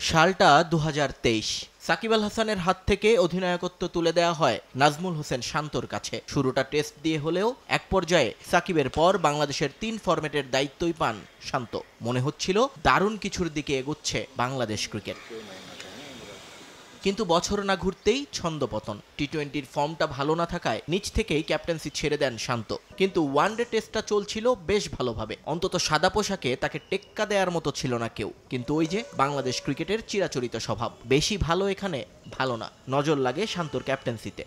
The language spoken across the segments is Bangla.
সালটা ২০২৩। সাকিব আল হাসানের হাত থেকে অধিনায়কত্ব তুলে দেওয়া হয় নাজমুল হোসেন শান্তর কাছে। শুরুটা টেস্ট দিয়ে হলেও এক পর্যায়ে সাকিবের পর বাংলাদেশের ৩ ফরম্যাটের দায়িত্বই পান শান্ত। মনে হচ্ছিল দারুণ কিছুর দিকে এগোচ্ছে বাংলাদেশ ক্রিকেট। কিন্তু বছর না ঘুরতেই ছন্দপতন। টি-20-র ফর্মটা ভালো না থাকায় নিচ থেকেই ক্যাপ্টেন্সি ছেড়ে দেন শান্ত। কিন্তু ওয়ানডে টেস্টটা চলছিল বেশ ভালোভাবে। অন্তত সাদা পোশাকে তাকে টেক্কা দেওয়ার মতো ছিল না কেউ। কিন্তু ওই যে বাংলাদেশ ক্রিকেটের চিরাচরিত স্বভাব, বেশি ভালো এখানে ভালো না। নজর লাগে শান্তর ক্যাপ্টেন্সিতে।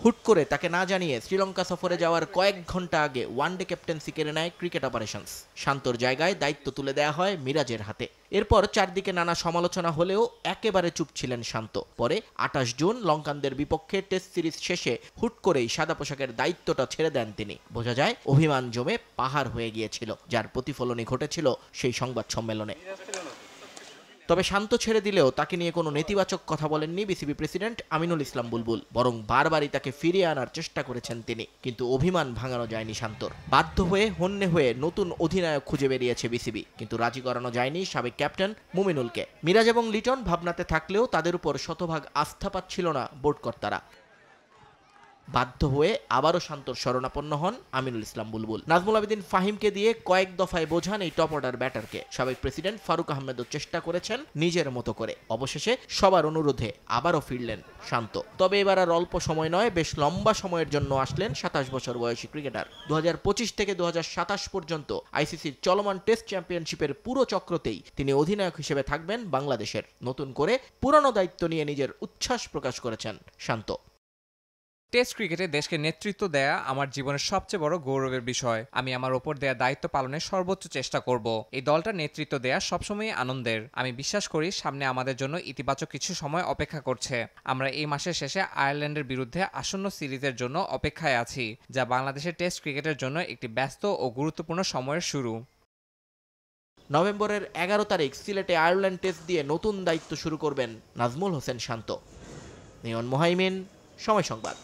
হুট করে তাকে না জানিয়ে শ্রীলঙ্কা সফরে যাওয়ার কয়েক ঘন্টা আগে ওয়ানডে ক্যাপ্টেন্সি কেড়ে নেয় ক্রিকেট অপারেশনস। শান্তর জায়গায় দায়িত্ব তুলে দেওয়া হয় মিরাজের হাতে। এরপর চারদিকে নানা সমালোচনা হলেও একেবারে চুপ ছিলেন শান্ত। পরে ২৮ জুন লঙ্কানদের বিপক্ষে টেস্ট সিরিজ শেষে হুট করেই সাদা পোশাকের দায়িত্বটা ছেড়ে দেন তিনি। বোঝা যায় অভিমান জমে পাহাড় হয়ে গিয়েছিল, যার প্রতিফলনই ঘটেছিল সেই সংবাদ সম্মেলনে। তবে শান্ত ছেড়ে দিলেও তাকে নিয়ে কোনো নেতিবাচক কথা বলেননি বিসিবি প্রেসিডেন্ট আমিনুল ইসলাম বুলবুল, বরং বারবারই তাকে ফিরিয়ে আনার চেষ্টা করেছেন তিনি। কিন্তু অভিমান ভাঙানো যায়নি শান্তর। বাধ্য হয়ে হন্যে হয়ে নতুন অধিনায়ক খুঁজে বেরিয়েছে বিসিবি, কিন্তু রাজি করানো যায়নি সাবেক ক্যাপ্টেন মুমিনুলকে। মিরাজ এবং লিটন ভাবনাতে থাকলেও তাদের উপর শতভাগ আস্থা পাচ্ছিল না বোর্ড কর্তারা। বাধ্য হয়ে আবারও শান্তর শরণাপন্ন হন আমিনুল ইসলাম বুলবুল। নাজমুল আবেদিন ফাহিমকে দিয়ে কয়েক দফায় বোঝান এই টপ অর্ডার ব্যাটারকে। সাবেক প্রেসিডেন্ট ফারুক আহমেদও চেষ্টা করেছেন নিজের মতো করে। অবশেষে সবার অনুরোধে আবারও ফিরলেন শান্ত। তবে এবার আর অল্প সময় নয়, বেশ লম্বা সময়ের জন্য আসলেন ২৭ বছর বয়সী ক্রিকেটার। ২০২৫ থেকে ২০২৭ পর্যন্ত আইসিসির চলমান টেস্ট চ্যাম্পিয়নশিপের পুরো চক্রতেই তিনি অধিনায়ক হিসেবে থাকবেন বাংলাদেশের। নতুন করে পুরানো দায়িত্ব নিয়ে নিজের উচ্ছ্বাস প্রকাশ করেছেন শান্ত। টেস্ট ক্রিকেটে দেশকে নেতৃত্ব দেয়া আমার জীবনের সবচেয়ে বড় গৌরবের বিষয়। আমি আমার ওপর দেয়া দায়িত্ব পালনের সর্বোচ্চ চেষ্টা করব। এই দলটা নেতৃত্ব দেয়া সবসময়ই আনন্দের। আমি বিশ্বাস করি সামনে আমাদের জন্য ইতিবাচক কিছু সময় অপেক্ষা করছে। আমরা এই মাসের শেষে আয়ারল্যান্ডের বিরুদ্ধে আসন্ন সিরিজের জন্য অপেক্ষায় আছি, যা বাংলাদেশের টেস্ট ক্রিকেটের জন্য একটি ব্যস্ত ও গুরুত্বপূর্ণ সময়ের শুরু। নভেম্বরের ১১ তারিখ সিলেটে আয়ারল্যান্ড টেস্ট দিয়ে নতুন দায়িত্ব শুরু করবেন নাজমুল হোসেন শান্ত। নিয়ন মোহাইমিন, সময় সংবাদ।